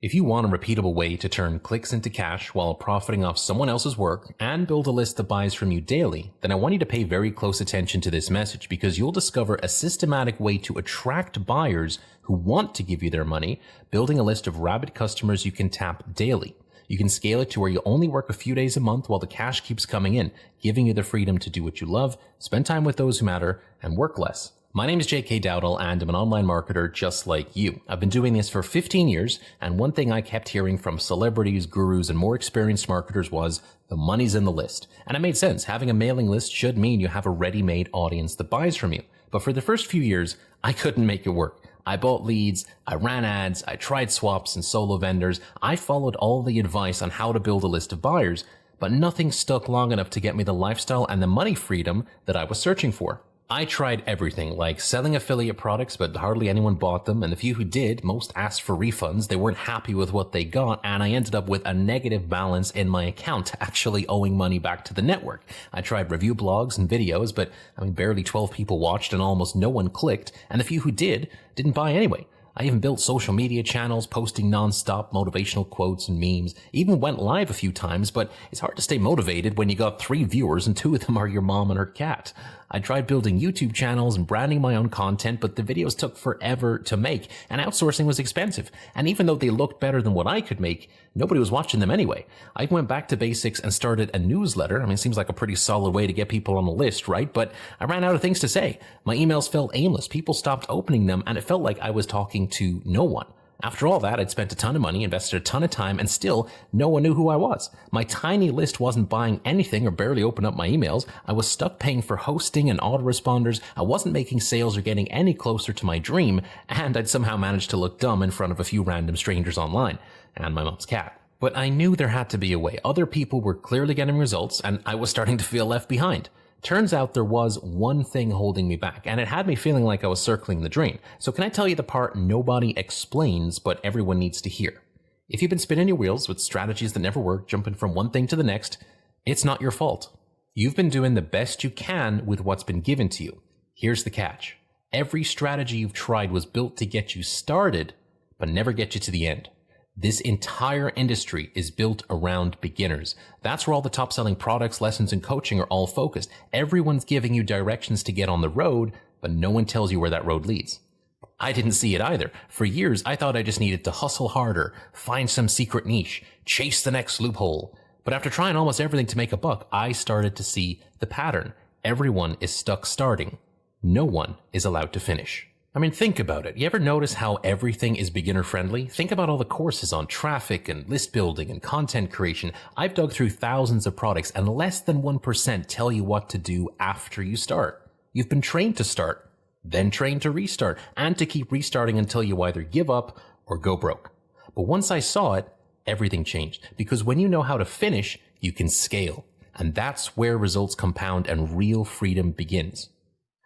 If you want a repeatable way to turn clicks into cash while profiting off someone else's work and build a list that buys from you daily, then I want you to pay very close attention to this message because you'll discover a systematic way to attract buyers who want to give you their money, building a list of rabid customers you can tap daily. You can scale it to where you only work a few days a month while the cash keeps coming in, giving you the freedom to do what you love, spend time with those who matter, and work less. My name is JayKay Dowdall and I'm an online marketer just like you. I've been doing this for 15 years, and one thing I kept hearing from celebrities, gurus, and more experienced marketers was the money's in the list. And it made sense. Having a mailing list should mean you have a ready-made audience that buys from you. But for the first few years, I couldn't make it work. I bought leads, I ran ads, I tried swaps and solo vendors. I followed all the advice on how to build a list of buyers, but nothing stuck long enough to get me the lifestyle and the money freedom that I was searching for. I tried everything, like selling affiliate products, but hardly anyone bought them, and the few who did, most asked for refunds. They weren't happy with what they got, and I ended up with a negative balance in my account, actually owing money back to the network. I tried review blogs and videos, but barely 12 people watched and almost no one clicked, and the few who did, didn't buy anyway. I even built social media channels, posting non-stop motivational quotes and memes, even went live a few times, but it's hard to stay motivated when you got 3 viewers and 2 of them are your mom and her cat. I tried building YouTube channels and branding my own content, but the videos took forever to make, and outsourcing was expensive. And even though they looked better than what I could make, nobody was watching them anyway. I went back to basics and started a newsletter. It seems like a pretty solid way to get people on the list, right? But I ran out of things to say. My emails felt aimless. People stopped opening them, and it felt like I was talking to no one. After all that, I'd spent a ton of money, invested a ton of time, and still no one knew who I was. My tiny list wasn't buying anything or barely opened up my emails. I was stuck paying for hosting and autoresponders. I wasn't making sales or getting any closer to my dream, and I'd somehow managed to look dumb in front of a few random strangers online, and my mom's cat. But I knew there had to be a way. Other people were clearly getting results, and I was starting to feel left behind. Turns out there was one thing holding me back, and it had me feeling like I was circling the drain. So can I tell you the part nobody explains, but everyone needs to hear? If you've been spinning your wheels with strategies that never work, jumping from one thing to the next, it's not your fault. You've been doing the best you can with what's been given to you. Here's the catch. Every strategy you've tried was built to get you started, but never get you to the end. This entire industry is built around beginners. That's where all the top-selling products, lessons, and coaching are all focused. Everyone's giving you directions to get on the road, but no one tells you where that road leads. I didn't see it either. For years, I thought I just needed to hustle harder, find some secret niche, chase the next loophole. But after trying almost everything to make a buck, I started to see the pattern. Everyone is stuck starting. No one is allowed to finish. Think about it. You ever notice how everything is beginner friendly? Think about all the courses on traffic and list building and content creation. I've dug through thousands of products and less than 1% tell you what to do after you start. You've been trained to start, then trained to restart, and to keep restarting until you either give up or go broke. But once I saw it, everything changed. Because when you know how to finish, you can scale. And that's where results compound and real freedom begins.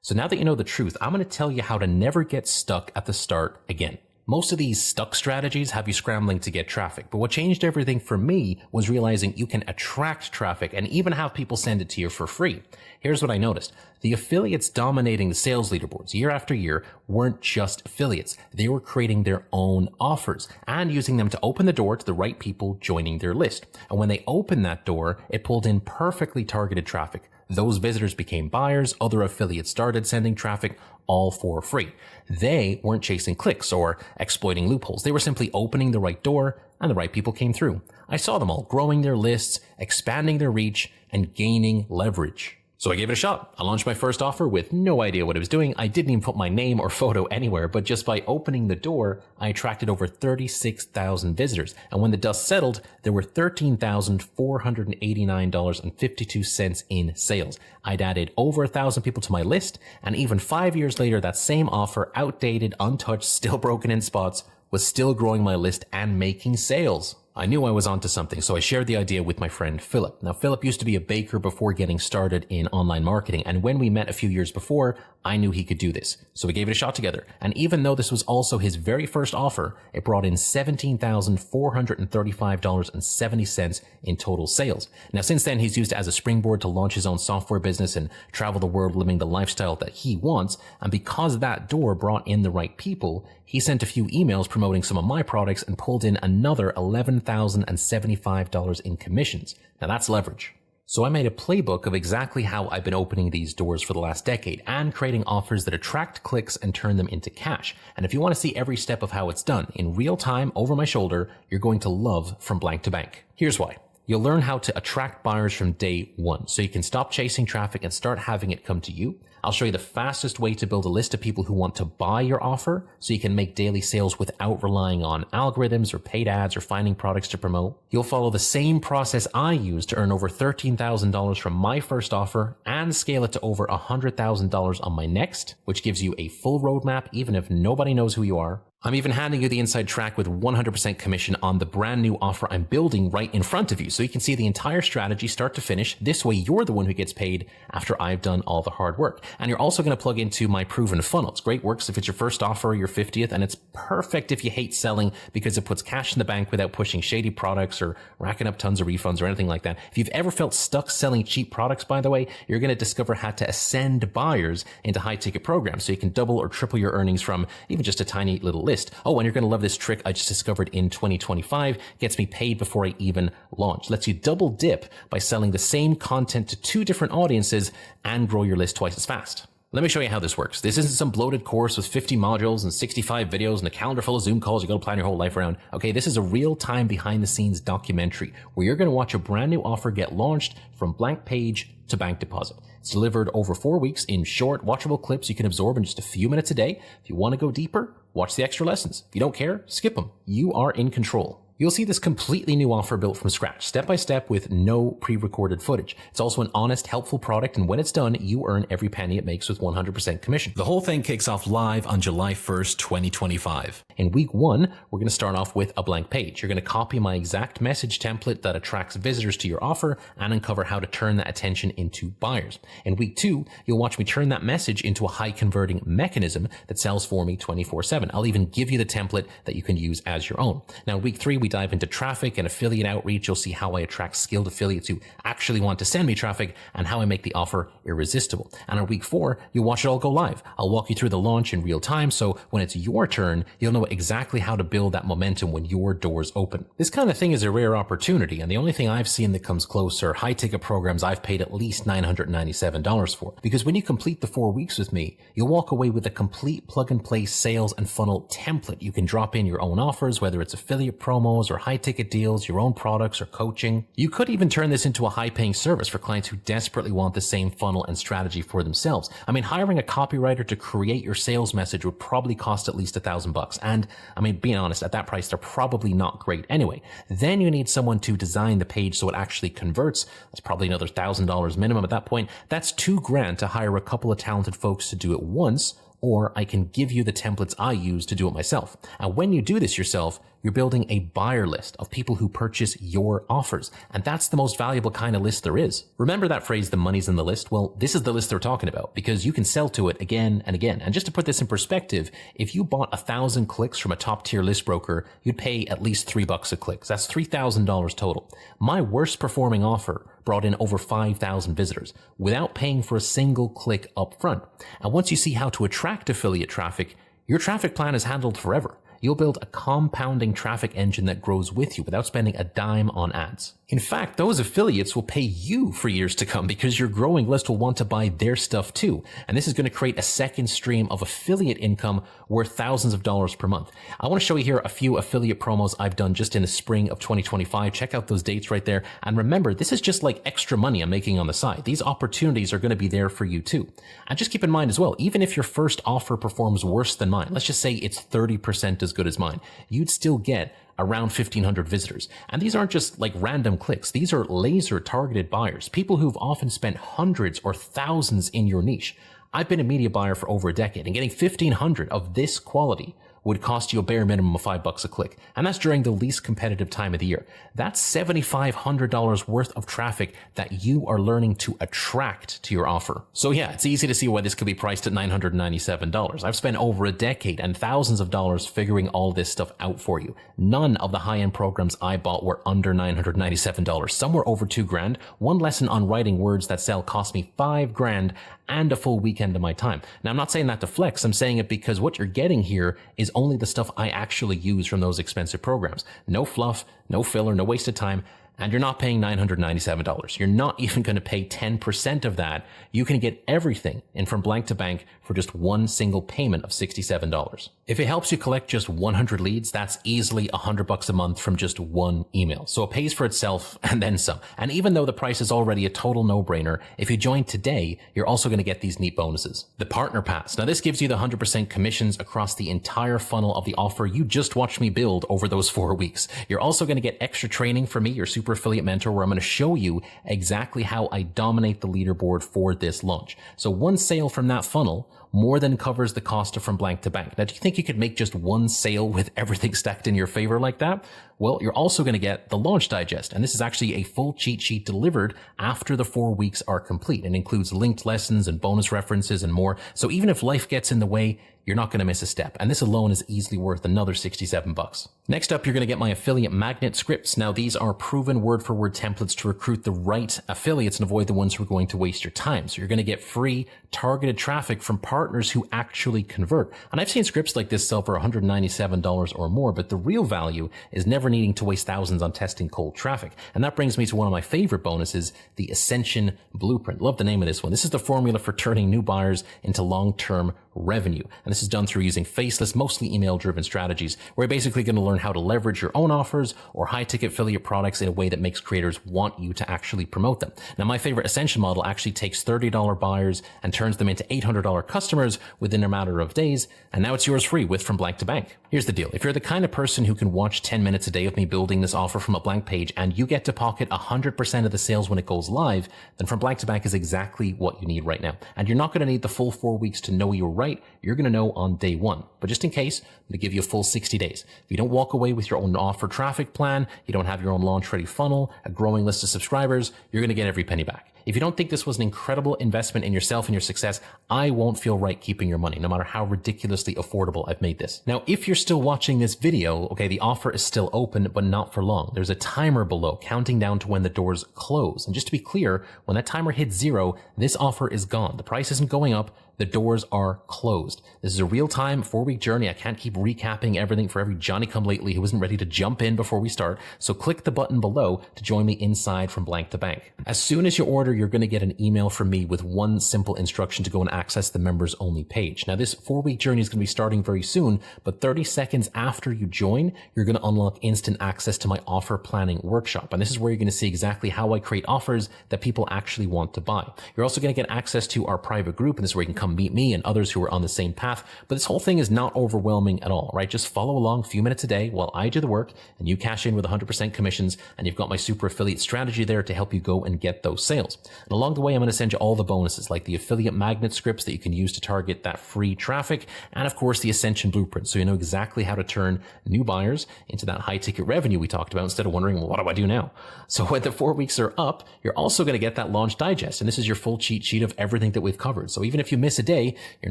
So now that you know the truth, I'm going to tell you how to never get stuck at the start again. Most of these stuck strategies have you scrambling to get traffic, but what changed everything for me was realizing you can attract traffic and even have people send it to you for free. Here's what I noticed. The affiliates dominating the sales leaderboards year after year weren't just affiliates. They were creating their own offers and using them to open the door to the right people joining their list. And when they opened that door, it pulled in perfectly targeted traffic. Those visitors became buyers, other affiliates started sending traffic, all for free. They weren't chasing clicks or exploiting loopholes. They were simply opening the right door and the right people came through. I saw them all growing their lists, expanding their reach, and gaining leverage. So I gave it a shot. I launched my first offer with no idea what I was doing. I didn't even put my name or photo anywhere, but just by opening the door, I attracted over 36,000 visitors. And when the dust settled, there were $13,489.52 in sales. I'd added over 1,000 people to my list, and even 5 years later, that same offer, outdated, untouched, still broken in spots, was still growing my list and making sales. I knew I was onto something, so I shared the idea with my friend Philip. Now, Philip used to be a baker before getting started in online marketing, and when we met a few years before, I knew he could do this. So we gave it a shot together, and even though this was also his very first offer, it brought in $17,435.70 in total sales. Now, since then, he's used it as a springboard to launch his own software business and travel the world living the lifestyle that he wants, and because that door brought in the right people, he sent a few emails promoting some of my products and pulled in another $11,075 in commissions. Now that's leverage. So I made a playbook of exactly how I've been opening these doors for the last decade and creating offers that attract clicks and turn them into cash. And if you want to see every step of how it's done in real time over my shoulder, you're going to love From Blank to Bank. Here's why. You'll learn how to attract buyers from day one, so you can stop chasing traffic and start having it come to you. I'll show you the fastest way to build a list of people who want to buy your offer, so you can make daily sales without relying on algorithms or paid ads or finding products to promote. You'll follow the same process I used to earn over $13,000 from my first offer and scale it to over $100,000 on my next, which gives you a full roadmap even if nobody knows who you are. I'm even handing you the inside track with 100% commission on the brand new offer I'm building right in front of you, so you can see the entire strategy start to finish. This way you're the one who gets paid after I've done all the hard work. And you're also going to plug into my proven funnel. It's great, works if it's your first offer or your 50th, and it's perfect if you hate selling because it puts cash in the bank without pushing shady products or racking up tons of refunds or anything like that. If you've ever felt stuck selling cheap products, by the way, you're going to discover how to ascend buyers into high ticket programs so you can double or triple your earnings from even just a tiny little list. Oh, and you're going to love this trick I just discovered in 2025. Gets me paid before I even launch. Lets you double dip by selling the same content to two different audiences and grow your list twice as fast. Let me show you how this works. This isn't some bloated course with 50 modules and 65 videos and a calendar full of Zoom calls you got to plan your whole life around. Okay, this is a real-time behind-the-scenes documentary where you're going to watch a brand new offer get launched from blank page to bank deposit. It's delivered over 4 weeks in short, watchable clips you can absorb in just a few minutes a day. If you want to go deeper, watch the extra lessons. If you don't care, skip them. You are in control. You'll see this completely new offer built from scratch, step by step with no pre-recorded footage. It's also an honest, helpful product, and when it's done, you earn every penny it makes with 100% commission. The whole thing kicks off live on July 1st, 2025. In week 1, we're going to start off with a blank page. You're going to copy my exact message template that attracts visitors to your offer and uncover how to turn that attention into buyers. In week 2, you'll watch me turn that message into a high-converting mechanism that sells for me 24/7. I'll even give you the template that you can use as your own. Now, in week 3, we dive into traffic and affiliate outreach. You'll see how I attract skilled affiliates who actually want to send me traffic and how I make the offer irresistible. And on week 4, you'll watch it all go live. I'll walk you through the launch in real time, so when it's your turn, you'll know exactly how to build that momentum when your doors open. This kind of thing is a rare opportunity, and the only thing I've seen that comes close are high-ticket programs I've paid at least $997 for. Because when you complete the 4 weeks with me, you'll walk away with a complete plug-and-play sales and funnel template. You can drop in your own offers, whether it's affiliate promos or high-ticket deals, your own products, or coaching. You could even turn this into a high-paying service for clients who desperately want the same funnel and strategy for themselves. I mean, hiring a copywriter to create your sales message would probably cost at least $1,000. And I mean, being honest, at that price, they're probably not great anyway. Then you need someone to design the page so it actually converts. That's probably another $1,000 minimum at that point. That's $2,000 to hire a couple of talented folks to do it once, or I can give you the templates I use to do it myself. And when you do this yourself, you're building a buyer list of people who purchase your offers. And that's the most valuable kind of list there is. Remember that phrase, the money's in the list? Well, this is the list they're talking about because you can sell to it again and again. And just to put this in perspective, if you bought 1,000 clicks from a top tier list broker, you'd pay at least $3 a click. That's $3,000 total. My worst performing offer brought in over 5,000 visitors without paying for a single click up front. And once you see how to attract affiliate traffic, your traffic plan is handled forever. You'll build a compounding traffic engine that grows with you without spending a dime on ads. In fact, those affiliates will pay you for years to come because your growing list will want to buy their stuff too. And this is going to create a second stream of affiliate income worth thousands of dollars per month. I want to show you here a few affiliate promos I've done just in the spring of 2025. Check out those dates right there. And remember, this is just like extra money I'm making on the side. These opportunities are going to be there for you too. And just keep in mind as well, even if your first offer performs worse than mine, let's just say it's 30% as good as mine, you'd still get around 1,500 visitors. And these aren't just like random clicks. These are laser targeted buyers, people who've often spent hundreds or thousands in your niche. I've been a media buyer for over a decade, and getting 1,500 of this quality would cost you a bare minimum of $5 a click. And that's during the least competitive time of the year. That's $7,500 worth of traffic that you are learning to attract to your offer. So yeah, it's easy to see why this could be priced at $997. I've spent over a decade and thousands of dollars figuring all this stuff out for you. None of the high-end programs I bought were under $997. Some were over $2,000. One lesson on writing words that sell cost me $5,000 and a full weekend of my time. Now, I'm not saying that to flex. I'm saying it because what you're getting here is only the stuff I actually use from those expensive programs. No fluff, no filler, no wasted time. And you're not paying $997. You're not even going to pay 10% of that. You can get everything in From Blank to Bank for just one single payment of $67. If it helps you collect just 100 leads, that's easily $100 a month from just one email. So it pays for itself and then some. And even though the price is already a total no-brainer, if you join today, you're also going to get these neat bonuses. The Partner Pass. Now this gives you the 100% commissions across the entire funnel of the offer you just watched me build over those 4 weeks. You're also going to get extra training from me, your super affiliate mentor, where I'm going to show you exactly how I dominate the leaderboard for this launch. So one sale from that funnel more than covers the cost of From Blank to Bank. Now, do you think you could make just one sale with everything stacked in your favor like that? Well, you're also going to get the Launch Digest, and this is actually a full cheat sheet delivered after the 4 weeks are complete. It includes linked lessons and bonus references and more. So even if life gets in the way, you're not going to miss a step. And this alone is easily worth another $67. Next up, you're going to get my affiliate magnet scripts. Now, these are proven word-for-word templates to recruit the right affiliates and avoid the ones who are going to waste your time. So you're going to get free targeted traffic from partners who actually convert. And I've seen scripts like this sell for $197 or more, but the real value is never needing to waste thousands on testing cold traffic. And that brings me to one of my favorite bonuses, the Ascension Blueprint. Love the name of this one. This is the formula for turning new buyers into long-term revenue. And this is done through using faceless, mostly email-driven strategies, where you're basically going to learn how to leverage your own offers or high-ticket affiliate products in a way that makes creators want you to actually promote them. Now, my favorite Ascension model actually takes $30 buyers and turns them into $800 customers within a matter of days, and now it's yours free with From Blank to Bank. Here's the deal. If you're the kind of person who can watch 10 minutes a day of me building this offer from a blank page and you get to pocket 100% of the sales when it goes live, then From Blank to Bank is exactly what you need right now. And you're not going to need the full 4 weeks to know you're right. You're going to know on day one. But just in case, I'm going to give you a full 60 days. If you don't walk away with your own offer traffic plan, you don't have your own launch ready funnel, a growing list of subscribers, you're going to get every penny back. If you don't think this was an incredible investment in yourself and your success, I won't feel right keeping your money, no matter how ridiculously affordable I've made this. Now, if you're still watching this video, okay, the offer is still open, but not for long. There's a timer below counting down to when the doors close. And just to be clear, when that timer hits 0, this offer is gone. The price isn't going up. The doors are closed. This is a real-time 4-week journey. I can't keep recapping everything for every Johnny-come-lately who isn't ready to jump in before we start. So click the button below to join me inside From Blank to Bank. As soon as you order, you're going to get an email from me with one simple instruction to go and access the members-only page. Now, this 4-week journey is going to be starting very soon, but 30 seconds after you join, you're going to unlock instant access to my offer planning workshop. And this is where you're going to see exactly how I create offers that people actually want to buy. You're also going to get access to our private group, and this is where you can come meet me and others who are on the same path. But this whole thing is not overwhelming at all, right? Just follow along a few minutes a day while I do the work and you cash in with 100% commissions, and you've got my super affiliate strategy there to help you go and get those sales. And along the way, I'm going to send you all the bonuses like the affiliate magnet scripts that you can use to target that free traffic, and of course the Ascension Blueprint, so you know exactly how to turn new buyers into that high ticket revenue we talked about instead of wondering, well, what do I do now? So when the 4 weeks are up, you're also going to get that Launch Digest, and this is your full cheat sheet of everything that we've covered. So even if you miss a day, you're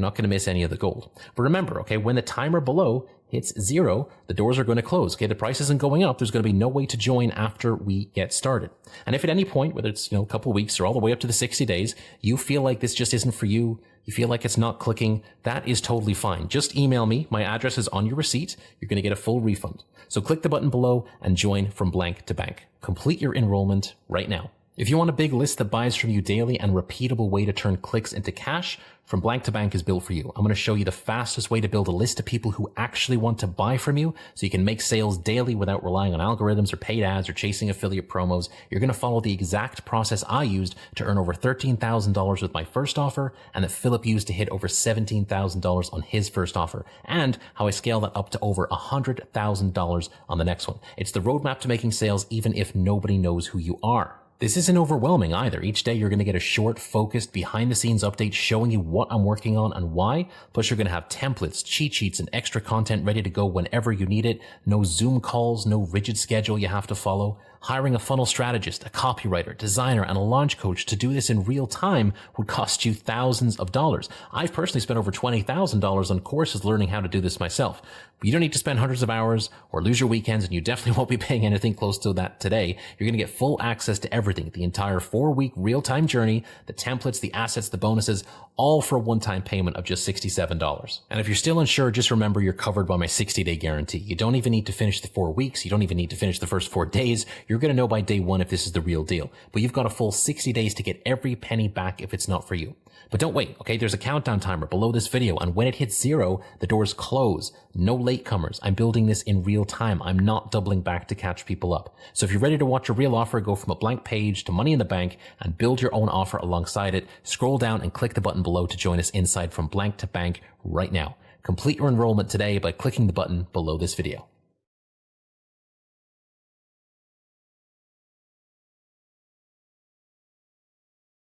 not going to miss any of the gold. But remember, okay, when the timer below hits 0, the doors are going to close. Okay, the price isn't going up. There's going to be no way to join after we get started. And if at any point, whether it's, a couple of weeks or all the way up to the 60 days, you feel like this just isn't for you, you feel like it's not clicking, that is totally fine. Just email me. My address is on your receipt. You're going to get a full refund. So click the button below and join From Blank to Bank. Complete your enrollment right now. If you want a big list that buys from you daily and repeatable way to turn clicks into cash, From Blank to Bank is built for you. I'm going to show you the fastest way to build a list of people who actually want to buy from you so you can make sales daily without relying on algorithms or paid ads or chasing affiliate promos. You're going to follow the exact process I used to earn over $13,000 with my first offer, and that Philip used to hit over $17,000 on his first offer, and how I scale that up to over $100,000 on the next one. It's the roadmap to making sales even if nobody knows who you are. This isn't overwhelming either. Each day you're going to get a short, focused, behind-the-scenes update showing you what I'm working on and why. Plus you're going to have templates, cheat sheets, and extra content ready to go whenever you need it. No Zoom calls, no rigid schedule you have to follow. Hiring a funnel strategist, a copywriter, designer, and a launch coach to do this in real time would cost you thousands of dollars. I've personally spent over $20,000 on courses learning how to do this myself. But you don't need to spend hundreds of hours or lose your weekends, and you definitely won't be paying anything close to that today. You're going to get full access to everything, the entire 4-week real-time journey, the templates, the assets, the bonuses, all for a one-time payment of just $67. And if you're still unsure, just remember you're covered by my 60-day guarantee. You don't even need to finish the 4 weeks. You don't even need to finish the first 4 days. You're going to know by day 1 if this is the real deal. But you've got a full 60 days to get every penny back if it's not for you. But don't wait, okay? There's a countdown timer below this video, and when it hits 0, the doors close. No latecomers. I'm building this in real time. I'm not doubling back to catch people up. So if you're ready to watch a real offer go from a blank page to money in the bank and build your own offer alongside it, scroll down and click the button below to join us inside From Blank to Bank right now. Complete your enrollment today by clicking the button below this video.